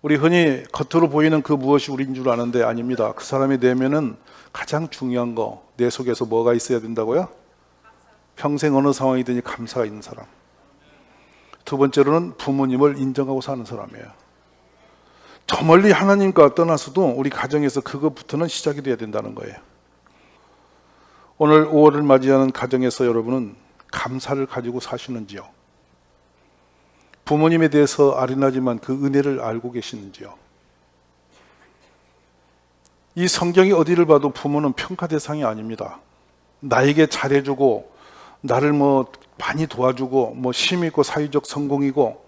우리 흔히 겉으로 보이는 그 무엇이 우리인 줄 아는데 아닙니다. 그 사람의 내면은 가장 중요한 거, 내 속에서 뭐가 있어야 된다고요? 평생 어느 상황이든지 감사가 있는 사람. 두 번째로는 부모님을 인정하고 사는 사람이에요. 저 멀리 하나님과 떠나서도 우리 가정에서 그것부터는 시작이 돼야 된다는 거예요. 오늘 5월을 맞이하는 가정에서 여러분은 감사를 가지고 사시는지요? 부모님에 대해서 아련하지만 그 은혜를 알고 계시는지요? 이 성경이 어디를 봐도 부모는 평가 대상이 아닙니다. 나에게 잘해주고 나를 많이 도와주고 힘있고 사회적 성공이고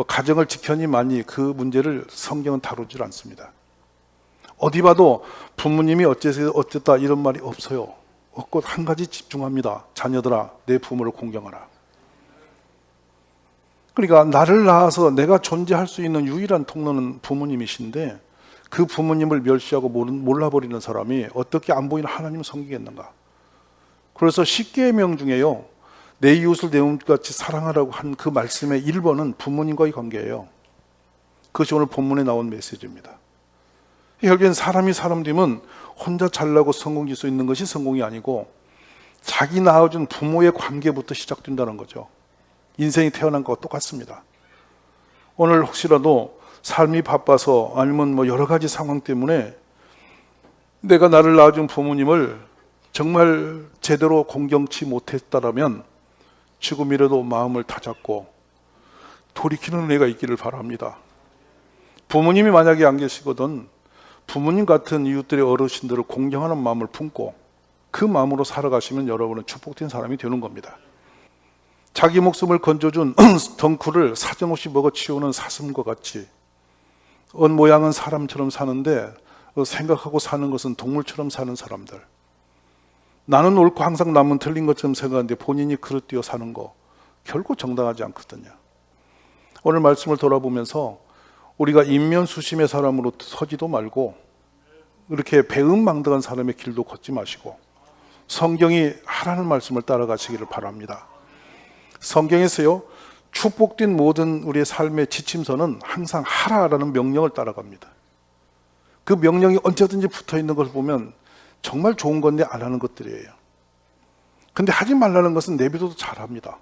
가정을 지켜니 많이 그 문제를 성경은 다루질 않습니다. 어디 봐도 부모님이 어쨌다 이런 말이 없어요. 없고 한 가지 집중합니다. 자녀들아, 내 부모를 공경하라. 그러니까 나를 낳아서 내가 존재할 수 있는 유일한 통로는 부모님이신데 그 부모님을 멸시하고 몰라버리는 사람이 어떻게 안 보이는 하나님을 섬기겠는가? 그래서 10계명 중에요, 내 이웃을 내 몸같이 사랑하라고 한 그 말씀의 1번은 부모님과의 관계예요. 그것이 오늘 본문에 나온 메시지입니다. 결국엔 사람이 사람 되면 혼자 잘나고 성공질 수 있는 것이 성공이 아니고 자기 낳아준 부모의 관계부터 시작된다는 거죠. 인생이 태어난 것과 똑같습니다. 오늘 혹시라도 삶이 바빠서 아니면 여러 가지 상황 때문에 내가 나를 낳아준 부모님을 정말 제대로 공경치 못했다라면 지금이라도 마음을 다잡고 돌이키는 은혜가 있기를 바랍니다. 부모님이 만약에 안 계시거든 부모님 같은 이웃들의 어르신들을 공경하는 마음을 품고 그 마음으로 살아가시면 여러분은 축복된 사람이 되는 겁니다. 자기 목숨을 건져준 덩쿨을 사정없이 먹어치우는 사슴과 같이 모양은 사람처럼 사는데 생각하고 사는 것은 동물처럼 사는 사람들, 나는 옳고 항상 남은 틀린 것처럼 생각하는데 본인이 그릇되어 사는 거 결코 정당하지 않거든요. 오늘 말씀을 돌아보면서 우리가 인면수심의 사람으로 서지도 말고 이렇게 배은망덕한 사람의 길도 걷지 마시고 성경이 하라는 말씀을 따라가시기를 바랍니다. 성경에서요, 축복된 모든 우리의 삶의 지침서는 항상 하라라는 명령을 따라갑니다. 그 명령이 언제든지 붙어있는 것을 보면 정말 좋은 건데 안 하는 것들이에요. 근데 하지 말라는 것은 내비둬도 잘합니다.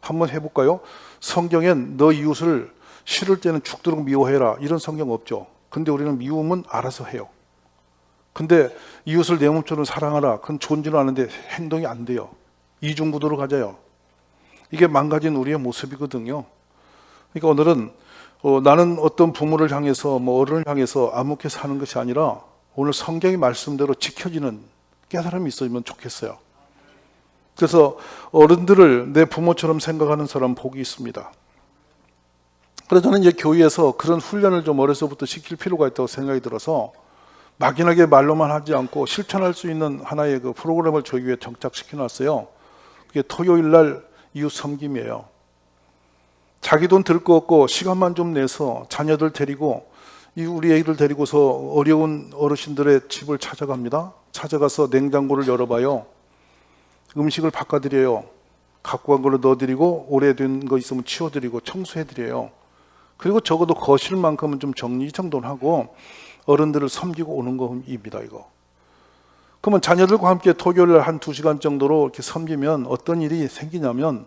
한번 해볼까요? 성경엔 너 이웃을 싫을 때는 죽도록 미워해라 이런 성경 없죠. 근데 우리는 미움은 알아서 해요. 근데 이웃을 내 몸처럼 사랑하라, 그건 존재는 아는데 행동이 안 돼요. 이중구도로 가져요. 이게 망가진 우리의 모습이거든요. 그러니까 오늘은 나는 어떤 부모를 향해서 어른을 향해서 암묵히 사는 것이 아니라 오늘 성경의 말씀대로 지켜지는 깨달음이 있으면 좋겠어요. 그래서 어른들을 내 부모처럼 생각하는 사람 복이 있습니다. 그래서 저는 이제 교회에서 그런 훈련을 좀 어려서부터 시킬 필요가 있다고 생각이 들어서 막연하게 말로만 하지 않고 실천할 수 있는 하나의 그 프로그램을 저희 교회에 정착시켜 놨어요. 그게 토요일 날 이웃 섬김이에요. 자기 돈 들 거 없고 시간만 좀 내서 자녀들 데리고 우리 애기를 데리고서 어려운 어르신들의 집을 찾아갑니다. 찾아가서 냉장고를 열어봐요. 음식을 바꿔드려요. 갖고 간 걸로 넣어드리고 오래된 거 있으면 치워드리고 청소해드려요. 그리고 적어도 거실만큼은 좀 정리 이 정도는 하고 어른들을 섬기고 오는 겁니다. 이거. 그러면 자녀들과 함께 토요일 한 2시간 정도로 이렇게 섬기면 어떤 일이 생기냐면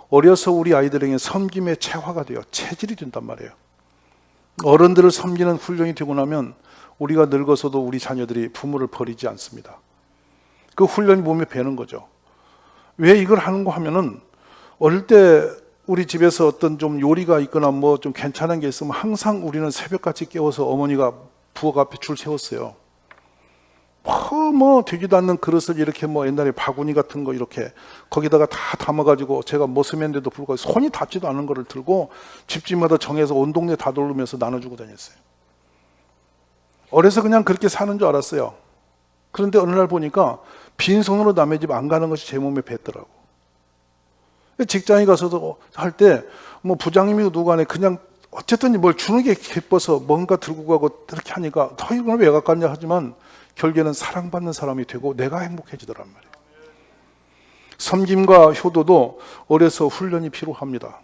어려서 우리 아이들에게 섬김의 체화가 돼요. 체질이 된단 말이에요. 어른들을 섬기는 훈련이 되고 나면 우리가 늙어서도 우리 자녀들이 부모를 버리지 않습니다. 그 훈련이 몸에 배는 거죠. 왜 이걸 하는가 하면은 어릴 때 우리 집에서 어떤 좀 요리가 있거나 좀 괜찮은 게 있으면 항상 우리는 새벽같이 깨워서 어머니가 부엌 앞에 줄 세웠어요. 되지도 않는 그릇을 이렇게 옛날에 바구니 같은 거 이렇게 거기다가 다 담아가지고 제가 머슴인데도 불구하고 손이 닿지도 않은 거를 들고 집집마다 정해서 온 동네 다 돌면서 나눠주고 다녔어요. 어려서 그냥 그렇게 사는 줄 알았어요. 그런데 어느 날 보니까 빈손으로 남의 집 안 가는 것이 제 몸에 뱄더라고. 직장에 가서도 할 때 부장님이고 누구 간에 그냥 어쨌든 뭘 주는 게 기뻐서 뭔가 들고 가고 그렇게 하니까 더 이걸 왜 가깝냐 하지만 결국에는 사랑받는 사람이 되고 내가 행복해지더란 말이에요. 섬김과 효도도 어려서 훈련이 필요합니다.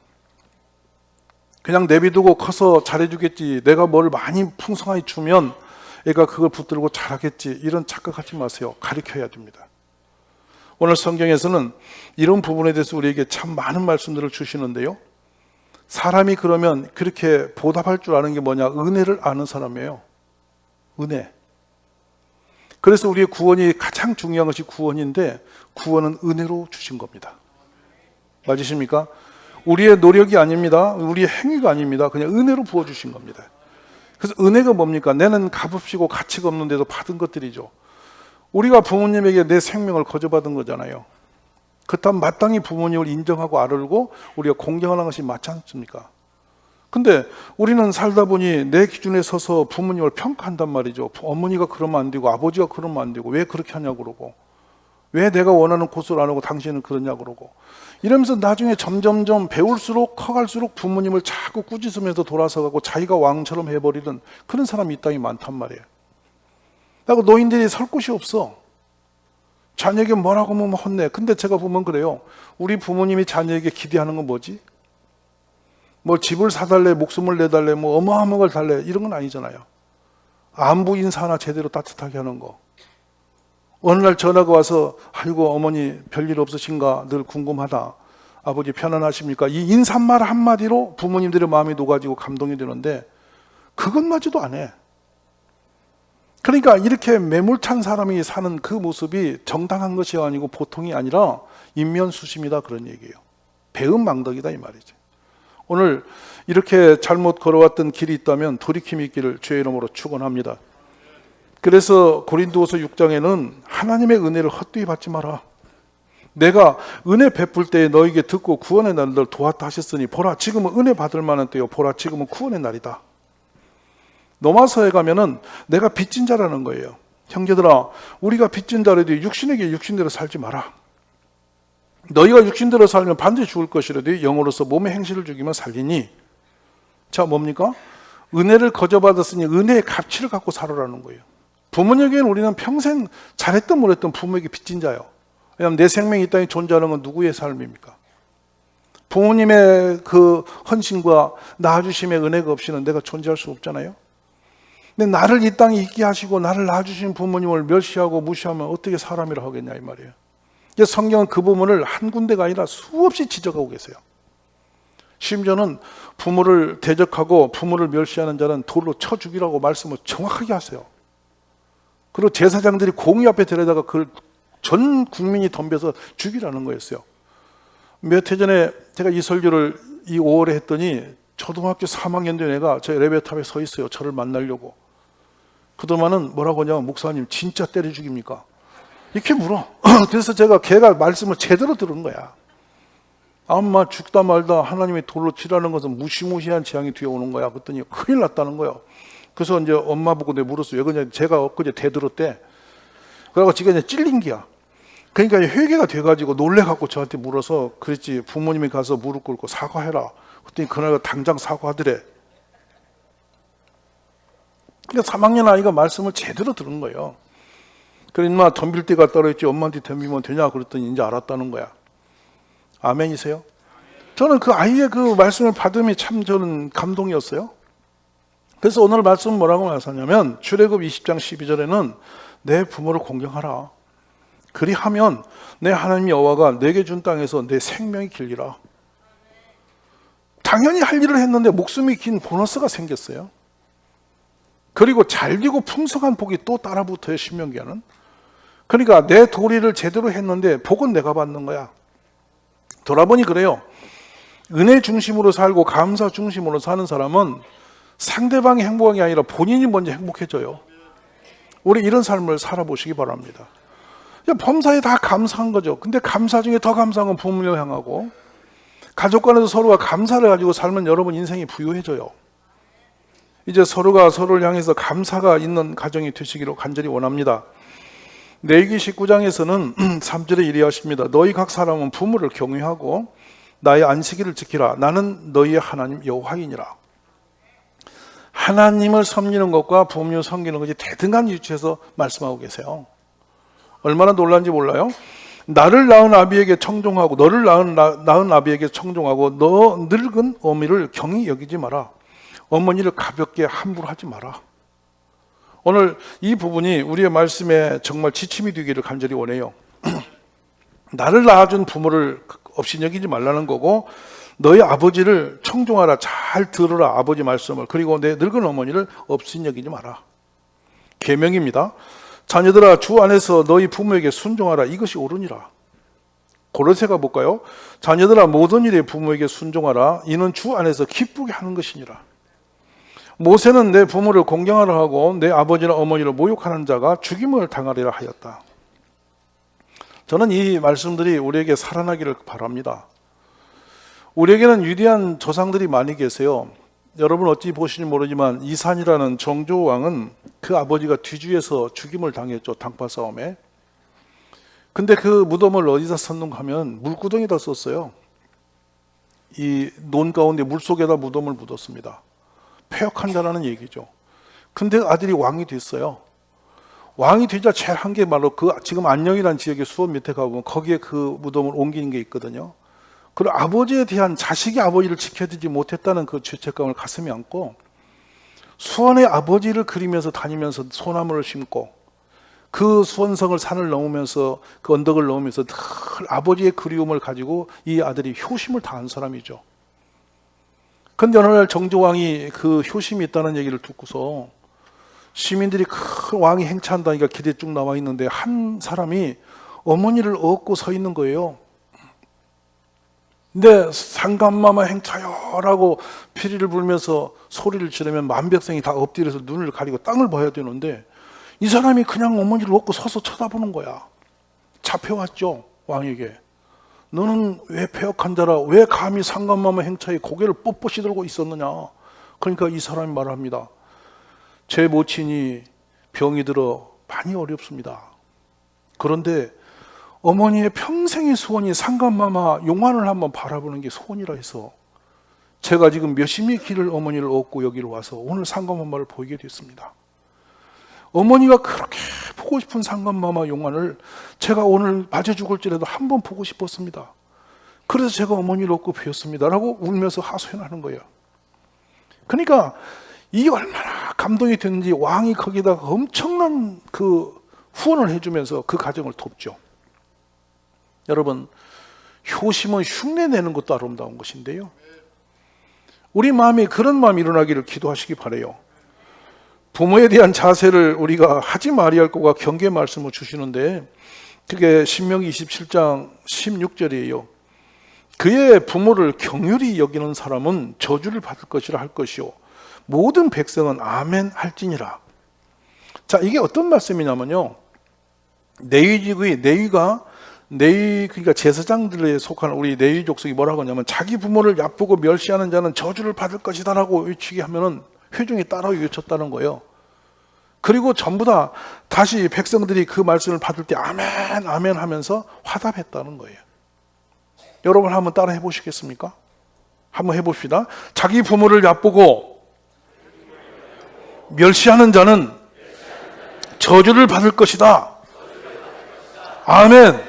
그냥 내비두고 커서 잘해주겠지, 내가 뭘 많이 풍성하게 주면 애가 그걸 붙들고 잘하겠지, 이런 착각하지 마세요. 가르쳐야 됩니다. 오늘 성경에서는 이런 부분에 대해서 우리에게 참 많은 말씀들을 주시는데요, 사람이 그러면 그렇게 보답할 줄 아는 게 뭐냐? 은혜를 아는 사람이에요. 은혜. 그래서 우리의 구원이 가장 중요한 것이 구원인데, 구원은 은혜로 주신 겁니다. 맞으십니까? 우리의 노력이 아닙니다. 우리의 행위가 아닙니다. 그냥 은혜로 부어주신 겁니다. 그래서 은혜가 뭡니까? 내는 값없이고 가치가 없는데도 받은 것들이죠. 우리가 부모님에게 내 생명을 거저받은 거잖아요. 그렇다면 마땅히 부모님을 인정하고 아르고 우리가 공경하는 것이 맞지 않습니까? 근데 우리는 살다 보니 내 기준에 서서 부모님을 평가한단 말이죠. 어머니가 그러면 안 되고 아버지가 그러면 안 되고 왜 그렇게 하냐고 그러고, 왜 내가 원하는 곳을 안 하고 당신은 그러냐고 그러고, 이러면서 나중에 점점점 배울수록 커갈수록 부모님을 자꾸 꾸짖으면서 돌아서가고 자기가 왕처럼 해버리는 그런 사람이 이 땅에 많단 말이에요. 그리고 노인들이 설 곳이 없어. 자녀에게 뭐라고 하면 혼내. 근데 제가 보면 그래요. 우리 부모님이 자녀에게 기대하는 건 뭐지? 뭐 집을 사달래, 목숨을 내달래, 뭐 어마어마한 걸 달래, 이런 건 아니잖아요. 안부 인사 하나 제대로 따뜻하게 하는 거. 어느 날 전화가 와서 아이고 어머니 별일 없으신가 늘 궁금하다, 아버지 편안하십니까, 이 인사말 한마디로 부모님들의 마음이 녹아지고 감동이 되는데 그것마저도 안 해. 그러니까 이렇게 매몰찬 사람이 사는 그 모습이 정당한 것이 아니고 보통이 아니라 인면수심이다, 그런 얘기예요. 배은망덕이다 이 말이죠. 오늘 이렇게 잘못 걸어왔던 길이 있다면 돌이킴이 있기를 주의 이름으로 축원합니다. 그래서 고린도후서 6장에는 하나님의 은혜를 헛되이 받지 마라. 내가 은혜 베풀 때에 너에게 듣고 구원의 날을 도왔다 하셨으니 보라 지금은 은혜 받을 만한 때요, 보라 지금은 구원의 날이다. 로마서에 가면은 내가 빚진 자라는 거예요. 형제들아, 우리가 빚진 자라도 육신에게 육신대로 살지 마라. 너희가 육신대로 살면 반드시 죽을 것이라도 영으로서 몸의 행실을 죽이면 살리니. 자, 뭡니까? 은혜를 거저받았으니 은혜의 가치를 갖고 살아라는 거예요. 부모님에게는 우리는 평생 잘했든 못했든 부모에게 빚진 자예요. 왜냐하면 내 생명이 이 땅에 존재하는 건 누구의 삶입니까? 부모님의 그 헌신과 낳아주심의 은혜가 없이는 내가 존재할 수 없잖아요. 근데 나를 이 땅에 있게 하시고 나를 낳아주신 부모님을 멸시하고 무시하면 어떻게 사람이라 하겠냐 이 말이에요. 성경은 그 부분을 한 군데가 아니라 수없이 지적하고 계세요. 심지어는 부모를 대적하고 부모를 멸시하는 자는 돌로 쳐 죽이라고 말씀을 정확하게 하세요. 그리고 제사장들이 공의 앞에 데려다가 그걸 전 국민이 덤벼서 죽이라는 거였어요. 몇 해 전에 제가 이 설교를 이 5월에 했더니 초등학교 3학년 된 애가 저 엘리베이터 앞에 서 있어요. 저를 만나려고. 그동안은 뭐라고 하냐면 목사님 진짜 때려 죽입니까? 이렇게 물어. 그래서 제가 걔가 말씀을 제대로 들은 거야. 아마 죽다 말다 하나님의 돌로 치라는 것은 무시무시한 재앙이 뒤에 오는 거야. 그랬더니 큰일 났다는 거예요. 그래서 이제 엄마 보고 내가 물었어요. 왜 그러냐? 제가 엊그제 대들었대. 그래서 지가 이제 찔린 게야. 그러니까 회개가 돼가지고 놀래갖고 저한테 물어서 그랬지. 부모님이 가서 무릎 꿇고 사과해라. 그랬더니 그날 당장 사과하더래. 그러니까 3학년 아이가 말씀을 제대로 들은 거예요. 그래 인마 덤빌 때가 떨어졌지 엄마한테 덤비면 되냐 그랬더니 이제 알았다는 거야. 아멘이세요? 저는 그 아이의 그 말씀을 받음이 참 저는 감동이었어요. 그래서 오늘 말씀은 뭐라고 말씀하냐면 출애굽 20장 12절에는 내 부모를 공경하라. 그리하면 내 하나님 여호와가 내게 준 땅에서 내 생명이 길리라. 당연히 할 일을 했는데 목숨이 긴 보너스가 생겼어요. 그리고 잘되고 풍성한 복이 또 따라붙어요. 신명기에는. 그러니까 내 도리를 제대로 했는데 복은 내가 받는 거야. 돌아보니 그래요. 은혜 중심으로 살고 감사 중심으로 사는 사람은 상대방이 행복한 게 아니라 본인이 먼저 행복해져요. 우리 이런 삶을 살아보시기 바랍니다. 범사에 다 감사한 거죠. 근데 감사 중에 더 감사한 건 부모를 향하고 가족 간에서 서로가 감사를 가지고 살면 여러분 인생이 부유해져요. 이제 서로가 서로를 향해서 감사가 있는 가정이 되시기로 간절히 원합니다. 레위기 19장에서는 3절에 이리 하십니다. 너희 각 사람은 부모를 경외하고 나의 안식일을 지키라. 나는 너희의 하나님 여호와이니라. 하나님을 섬기는 것과 부모님을 섬기는 것이 대등한 위치에서 말씀하고 계세요. 얼마나 놀란지 몰라요? 나를 낳은 아비에게 청종하고 너를 낳은 아비에게 청종하고 너 늙은 어미를 경히 여기지 마라. 어머니를 가볍게 함부로 하지 마라. 오늘 이 부분이 우리의 말씀에 정말 지침이 되기를 간절히 원해요. 나를 낳아준 부모를 업신여기지 말라는 거고, 너희 아버지를 청종하라. 잘 들으라 아버지 말씀을. 그리고 내 늙은 어머니를 업신여기지 마라. 계명입니다. 자녀들아 주 안에서 너희 부모에게 순종하라. 이것이 옳으니라. 고로새가 볼까요? 자녀들아 모든 일에 부모에게 순종하라. 이는 주 안에서 기쁘게 하는 것이니라. 모세는 내 부모를 공경하라 하고 내 아버지나 어머니를 모욕하는 자가 죽임을 당하리라 하였다. 저는 이 말씀들이 우리에게 살아나기를 바랍니다. 우리에게는 위대한 조상들이 많이 계세요. 여러분 어찌 보시는지 모르지만 이산이라는 정조왕은 그 아버지가 뒤주에서 죽임을 당했죠. 당파 싸움에. 근데 그 무덤을 어디다 썼는가 하면 물구덩이다 썼어요. 이 논 가운데 물속에다 무덤을 묻었습니다. 폐역한 자라는 얘기죠. 근데 아들이 왕이 됐어요. 왕이 되자 제일 한 게 바로 그 지금 안녕이라는 지역의 수원 밑에 가보면 거기에 그 무덤을 옮기는 게 있거든요. 그리고 아버지에 대한 자식이 아버지를 지켜주지 못했다는 그 죄책감을 가슴에 안고 수원의 아버지를 그리면서 다니면서 소나무를 심고 그 수원성을 산을 넘으면서 그 언덕을 넘으면서 늘 아버지의 그리움을 가지고 이 아들이 효심을 다한 사람이죠. 근데 어느 날 정조왕이 그 효심이 있다는 얘기를 듣고서 시민들이 큰 왕이 행차한다니까 길에 쭉 나와 있는데 한 사람이 어머니를 업고 서 있는 거예요. 근데 상감마마 행차요라고 피리를 불면서 소리를 지르면 만백성이 다 엎드려서 눈을 가리고 땅을 봐야 되는데 이 사람이 그냥 어머니를 업고 서서 쳐다보는 거야. 잡혀왔죠, 왕에게. 너는 왜 폐역한 자라, 왜 감히 상감마마 행차에 고개를 뻣뻣이 들고 있었느냐. 그러니까 이 사람이 말합니다. 제 모친이 병이 들어 많이 어렵습니다. 그런데 어머니의 평생의 소원이 상감마마 용안을 한번 바라보는 게 소원이라 해서 제가 지금 몇십리 길을 어머니를 업고 여기로 와서 오늘 상감마마를 보이게 됐습니다. 어머니가 그렇게 보고 싶은 상감마마 용안을 제가 오늘 맞아 죽을지라도 한번 보고 싶었습니다. 그래서 제가 어머니를 업고 배웠습니다. 라고 울면서 하소연하는 거예요. 그러니까 이 얼마나 감동이 됐는지 왕이 거기다가 엄청난 그 후원을 해주면서 그 가정을 돕죠. 여러분, 효심은 흉내내는 것도 아름다운 것인데요. 우리 마음에 그런 마음이 일어나기를 기도하시기 바라요. 부모에 대한 자세를 우리가 하지 말아야 할 것과 경계 말씀을 주시는데 그게 신명기 27장 16절이에요. 그의 부모를 경휼히 여기는 사람은 저주를 받을 것이라 할 것이요 모든 백성은 아멘 할지니라. 자, 이게 어떤 말씀이냐면요. 그러니까 제사장들에 속한 우리 레위 족속이 뭐라고 하냐면 자기 부모를 얕보고 멸시하는 자는 저주를 받을 것이다라고 외치게 하면은 회중이 따라 외쳤다는 거예요. 그리고 전부 다 다시 백성들이 그 말씀을 받을 때 아멘 아멘 하면서 화답했다는 거예요. 여러분 한번 따라 해보시겠습니까? 한번 해봅시다. 자기 부모를 얕보고 멸시하는 자는 저주를 받을 것이다. 아멘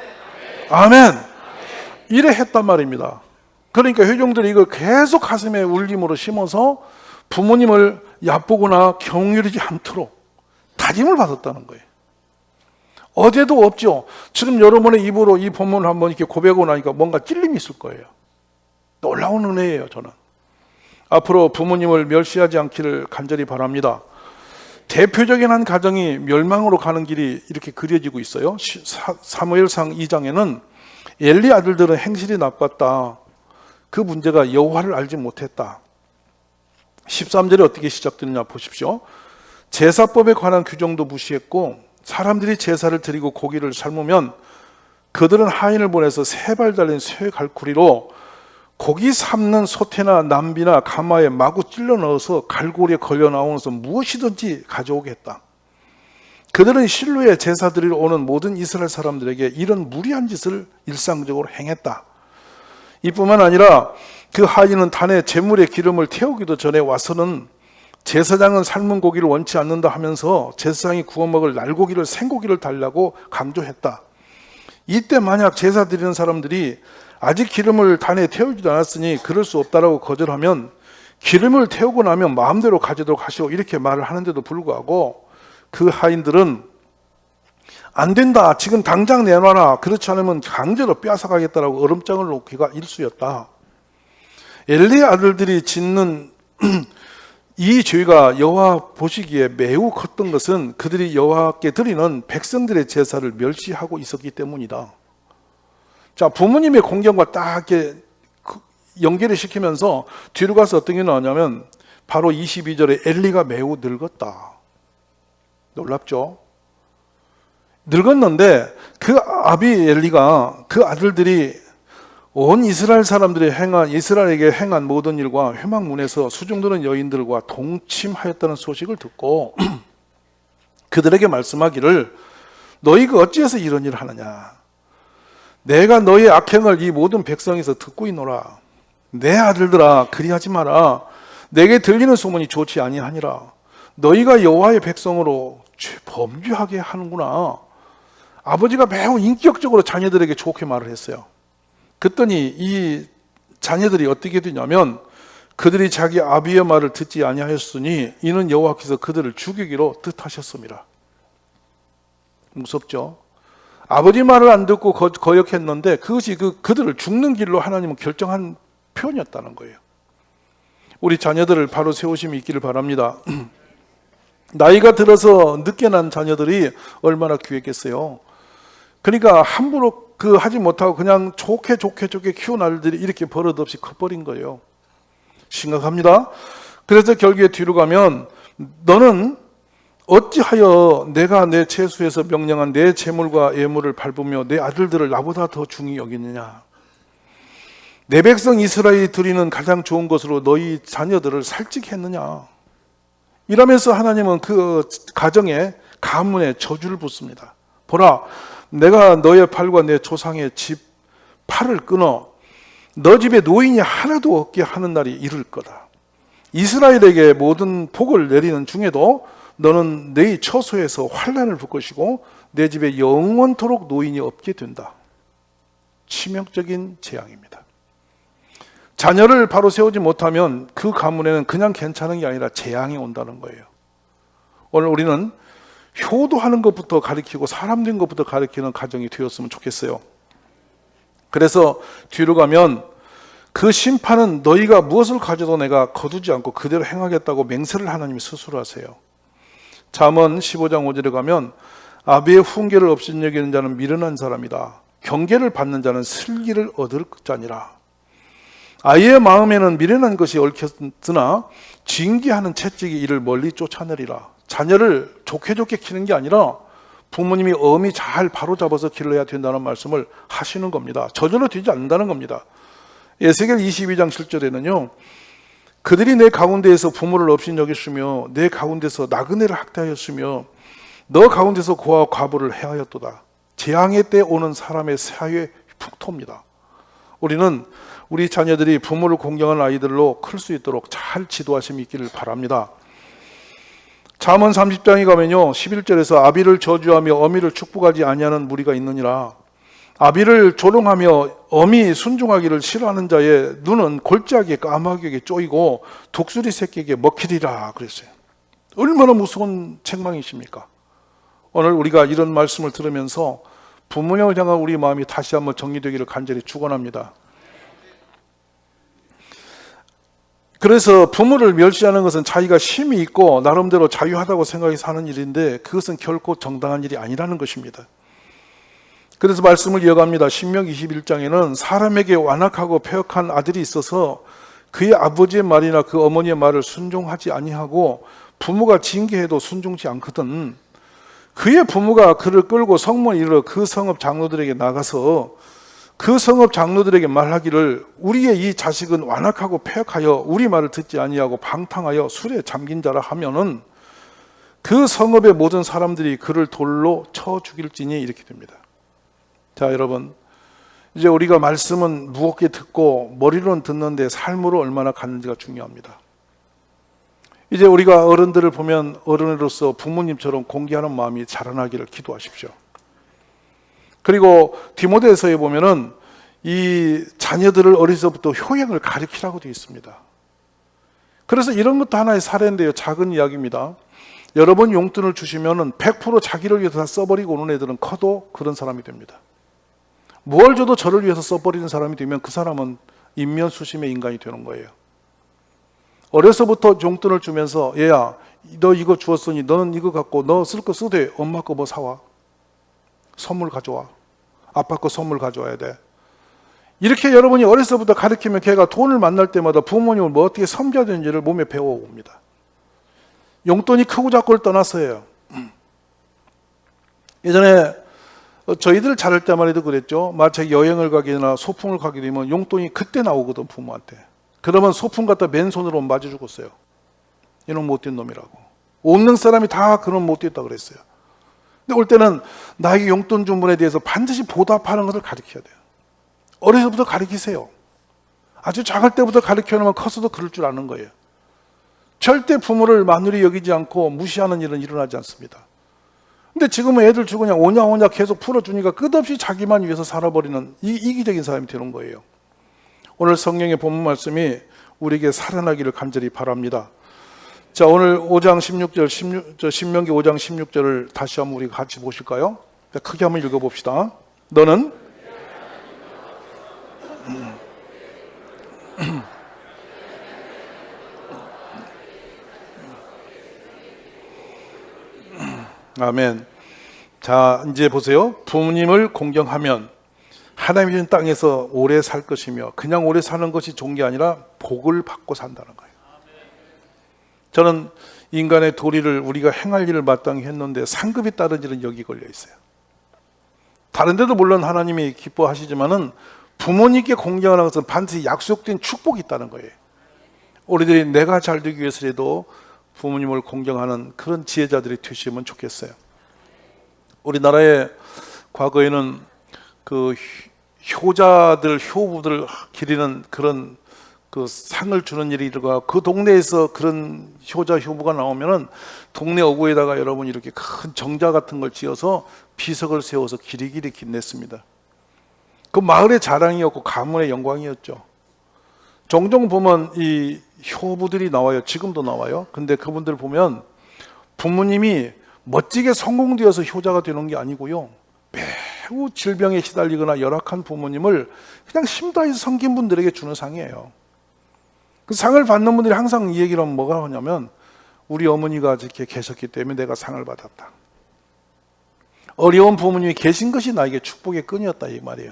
아멘. 이래 했단 말입니다. 그러니까 회중들이 이거 계속 가슴에 울림으로 심어서 부모님을 얕보거나 경휼하지 않도록 다짐을 받았다는 거예요. 어제도 없죠. 지금 여러분의 입으로 이 본문을 한번 이렇게 고백하고 나니까 뭔가 찔림이 있을 거예요. 놀라운 은혜예요, 저는. 앞으로 부모님을 멸시하지 않기를 간절히 바랍니다. 대표적인 한 가정이 멸망으로 가는 길이 이렇게 그려지고 있어요. 사무엘상 2장에는 엘리 아들들은 행실이 나빴다. 그 문제가 여호와를 알지 못했다. 13절에 어떻게 시작되느냐 보십시오. 제사법에 관한 규정도 무시했고 사람들이 제사를 드리고 고기를 삶으면 그들은 하인을 보내서 세 발 달린 쇠 갈고리로 고기 삶는 소태나 남비나 가마에 마구 찔러 넣어서 갈고리에 걸려 나오면서 무엇이든지 가져오겠다. 그들은 실로에 제사 드리러 오는 모든 이스라엘 사람들에게 이런 무리한 짓을 일상적으로 행했다. 이뿐만 아니라 그 하인은 단에 제물에 기름을 태우기도 전에 와서는 제사장은 삶은 고기를 원치 않는다 하면서 제사장이 구워 먹을 날고기를 생고기를 달라고 강조했다. 이때 만약 제사 드리는 사람들이 아직 기름을 단에 태우지도 않았으니 그럴 수 없다라고 거절하면 기름을 태우고 나면 마음대로 가지도록 하시오 이렇게 말을 하는데도 불구하고 그 하인들은 안 된다, 지금 당장 내놔라, 그렇지 않으면 강제로 빼앗아가겠다라고 얼음장을 놓기가 일쑤였다. 엘리의 아들들이 짓는 이 죄가 여호와 보시기에 매우 컸던 것은 그들이 여호와께 드리는 백성들의 제사를 멸시하고 있었기 때문이다. 자, 부모님의 공경과 딱 이렇게 연결을 시키면서 뒤로 가서 어떤 게 나오냐면 바로 22절에 엘리가 매우 늙었다. 놀랍죠? 늙었는데 그 아비 엘리가 그 아들들이 온 이스라엘 사람들이 이스라엘에게 행한 모든 일과 회막문에서 수종드는 여인들과 동침하였다는 소식을 듣고 그들에게 말씀하기를 너희가 어찌해서 이런 일을 하느냐? 내가 너희의 악행을 이 모든 백성에서 듣고 있노라. 내 아들들아, 그리하지 마라. 내게 들리는 소문이 좋지 아니하니라. 너희가 여호와의 백성으로 범죄하게 하는구나. 아버지가 매우 인격적으로 자녀들에게 좋게 말을 했어요. 그랬더니 이 자녀들이 어떻게 되냐면 그들이 자기 아비의 말을 듣지 아니하였으니 이는 여호와께서 그들을 죽이기로 뜻하셨습니다. 무섭죠? 아버지 말을 안 듣고 거역했는데 그것이 그들을 죽는 길로 하나님은 결정한 표현이었다는 거예요. 우리 자녀들을 바로 세우심이 있기를 바랍니다. 나이가 들어서 늦게 난 자녀들이 얼마나 귀했겠어요. 그러니까 함부로 하지 못하고 그냥 좋게 키운 아들들이 이렇게 버릇없이 커버린 거예요. 심각합니다. 그래서 결국에 뒤로 가면 너는 어찌하여 내가 내 채수에서 명령한 내 재물과 예물을 밟으며 내 아들들을 나보다 더 중히 여기느냐? 내 백성 이스라엘이 드리는 가장 좋은 것으로 너희 자녀들을 살찌했느냐? 이러면서 하나님은 그 가정에 가문에 저주를 붓습니다. 보라, 내가 너의 팔과 내 조상의 집 팔을 끊어 너 집에 노인이 하나도 없게 하는 날이 이를 거다. 이스라엘에게 모든 복을 내리는 중에도 너는 네 처소에서 환난을 볼 것이고 내 집에 영원토록 노인이 없게 된다. 치명적인 재앙입니다. 자녀를 바로 세우지 못하면 그 가문에는 그냥 괜찮은 게 아니라 재앙이 온다는 거예요. 오늘 우리는 효도하는 것부터 가르치고 사람 된 것부터 가르치는 가정이 되었으면 좋겠어요. 그래서 뒤로 가면 그 심판은 너희가 무엇을 가져도 내가 거두지 않고 그대로 행하겠다고 맹세를 하나님이 스스로 하세요. 잠언 15장 5절에 가면 아비의 훈계를 없인 여기는 자는 미련한 사람이다. 경계를 받는 자는 슬기를 얻을 자니라. 아이의 마음에는 미련한 것이 얽혔으나 징계하는 채찍이 이를 멀리 쫓아내리라. 자녀를 좋게 키우는 게 아니라 부모님이 엄히 잘 바로잡아서 길러야 된다는 말씀을 하시는 겁니다. 저절로 되지 않는다는 겁니다. 에스겔 22장 7절에는요. 그들이 내 가운데에서 부모를 없인 여겼으며 내 가운데서 나그네를 학대하였으며 너 가운데서 고아와 과부를 해하였도다. 재앙의 때 오는 사람의 사유의 풍토입니다. 우리는 우리 자녀들이 부모를 공경하는 아이들로 클 수 있도록 잘 지도하심이 있기를 바랍니다. 잠언 30장에 가면요 11절에서 아비를 저주하며 어미를 축복하지 아니하는 무리가 있느니라. 아비를 조롱하며 어미 순종하기를 싫어하는 자의 눈은 골짜기에 까마귀에게 쪼이고 독수리 새끼에게 먹히리라 그랬어요. 얼마나 무서운 책망이십니까? 오늘 우리가 이런 말씀을 들으면서 부모님을 향한 우리 마음이 다시 한번 정리되기를 간절히 축원합니다. 그래서 부모를 멸시하는 것은 자기가 힘이 있고 나름대로 자유하다고 생각해서 하는 일인데 그것은 결코 정당한 일이 아니라는 것입니다. 그래서 말씀을 이어갑니다. 신명기 21장에는 사람에게 완악하고 패역한 아들이 있어서 그의 아버지의 말이나 그 어머니의 말을 순종하지 아니하고 부모가 징계해도 순종치 않거든. 그의 부모가 그를 끌고 성문에 이르러 그 성읍 장로들에게 나가서 그 성읍 장로들에게 말하기를 우리의 이 자식은 완악하고 패역하여 우리 말을 듣지 아니하고 방탕하여 술에 잠긴 자라 하면은 그 성읍의 모든 사람들이 그를 돌로 쳐 죽일지니 이렇게 됩니다. 자, 여러분, 이제 우리가 말씀은 무겁게 듣고 머리로는 듣는데 삶으로 얼마나 가는지가 중요합니다. 이제 우리가 어른들을 보면 어른으로서 부모님처럼 공경하는 마음이 자라나기를 기도하십시오. 그리고 디모데서에 보면은 이 자녀들을 어려서부터 효행을 가르치라고 되어 있습니다. 그래서 이런 것도 하나의 사례인데요. 작은 이야기입니다. 여러분 용돈을 주시면은 100% 자기를 위해서 다 써버리고 오는 애들은 커도 그런 사람이 됩니다. 뭘 줘도 저를 위해서 써버리는 사람이 되면 그 사람은 인면수심의 인간이 되는 거예요. 어려서부터 용돈을 주면서 얘야 너 이거 주었으니 너는 이거 갖고 너 쓸 거 쓰되 엄마 거 뭐 사와. 선물 가져와. 아빠 거 선물 가져와야 돼. 이렇게 여러분이 어려서부터 가르치면 걔가 돈을 만날 때마다 부모님을 뭐 어떻게 섬겨야 되는지를 몸에 배워옵니다. 용돈이 크고 작고를 떠났어요. 예전에 저희들 자랄 때만 해도 그랬죠. 마치 여행을 가게 되나 소풍을 가게 되면 용돈이 그때 나오거든 부모한테. 그러면 소풍 갔다 맨손으로 맞아 죽었어요. 이놈 못된 놈이라고. 없는 사람이 다 그놈 못됐다 그랬어요. 근데 올 때는 나에게 용돈 준 분에 대해서 반드시 보답하는 것을 가르쳐야 돼요. 어려서부터 가르치세요. 아주 작을 때부터 가르쳐놓으면 커서도 그럴 줄 아는 거예요. 절대 부모를 만으로 여기지 않고 무시하는 일은 일어나지 않습니다. 근데 지금은 애들 주고 그냥 오냐오냐 계속 풀어주니까 끝없이 자기만 위해서 살아버리는 이기적인 사람이 되는 거예요. 오늘 성경의 본문 말씀이 우리에게 살아나기를 간절히 바랍니다. 자, 오늘 5장 16절, 신명기 5장 16절을 다시 한번 우리가 같이 보실까요? 크게 한번 읽어봅시다. 너는 아멘. 자, 이제 보세요. 부모님을 공경하면 하나님이 주신 땅에서 오래 살 것이며 그냥 오래 사는 것이 좋은 게 아니라 복을 받고 산다는 거예요. 저는 인간의 도리를 우리가 행할 일을 마땅히 했는데 상급이 따른 일은 여기 걸려 있어요. 다른 데도 물론 하나님이 기뻐하시지만은 부모님께 공경하는 것은 반드시 약속된 축복이 있다는 거예요. 우리들이 내가 잘 되기 위해서라도 부모님을 공경하는 그런 지혜자들이 되시면 좋겠어요. 우리나라에 과거에는 그 효자들, 효부들 기리는 그런 그 상을 주는 일이 일어나고 그 동네에서 그런 효자, 효부가 나오면은 동네 어구에다가 여러분 이렇게 큰 정자 같은 걸 지어서 비석을 세워서 기리기리 빛냈습니다. 그 마을의 자랑이었고 가문의 영광이었죠. 종종 보면 이 효부들이 나와요. 지금도 나와요. 근데 그분들 보면 부모님이 멋지게 성공되어서 효자가 되는 게 아니고요. 매우 질병에 시달리거나 열악한 부모님을 그냥 심다히 섬긴 분들에게 주는 상이에요. 그 상을 받는 분들이 항상 이 얘기를 하면 뭐가 하냐면 우리 어머니가 이렇게 계셨기 때문에 내가 상을 받았다. 어려운 부모님이 계신 것이 나에게 축복의 끈이었다 이 말이에요.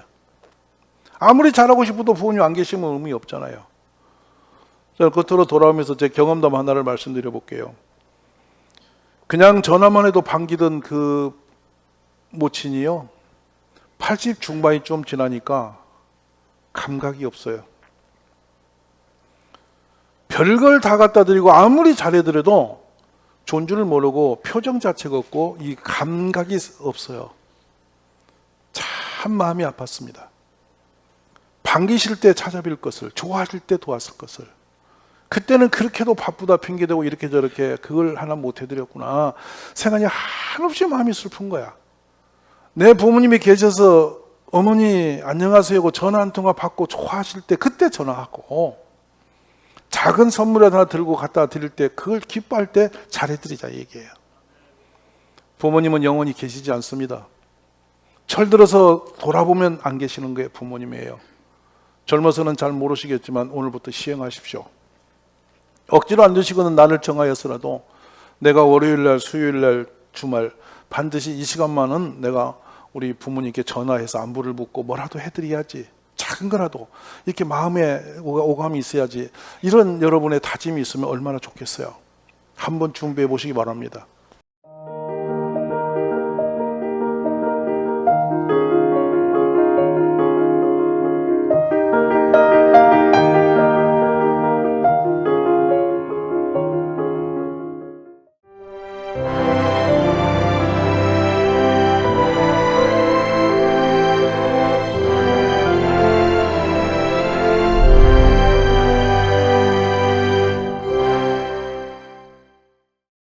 아무리 잘하고 싶어도 부모님 안 계시면 의미 없잖아요. 자, 겉으로 돌아오면서 제 경험담 하나를 말씀드려 볼게요. 그냥 전화만 해도 반기던 그 모친이요. 80 중반이 좀 지나니까 감각이 없어요. 별걸 다 갖다 드리고 아무리 잘해드려도 존중을 모르고 표정 자체가 없고 이 감각이 없어요. 참 마음이 아팠습니다. 반기실 때 찾아뵐 것을, 좋아하실 때 도왔을 것을. 그때는 그렇게도 바쁘다 핑계대고 이렇게 저렇게 그걸 하나 못 해드렸구나 생각이 한없이 마음이 슬픈 거야. 내 부모님이 계셔서 어머니 안녕하세요 하고 전화 한 통화 받고 좋아하실 때 그때 전화하고 작은 선물 하나 들고 갖다 드릴 때 그걸 기뻐할 때 잘해드리자 얘기예요. 부모님은 영원히 계시지 않습니다. 철들어서 돌아보면 안 계시는 거예요. 부모님이에요. 젊어서는 잘 모르시겠지만 오늘부터 시행하십시오. 억지로 안 드시고는 날을 정하여서라도 내가 월요일날, 수요일날, 주말 반드시 이 시간만은 내가 우리 부모님께 전화해서 안부를 묻고 뭐라도 해드려야지. 작은 거라도 이렇게 마음에 오감이 있어야지. 이런 여러분의 다짐이 있으면 얼마나 좋겠어요. 한번 준비해 보시기 바랍니다.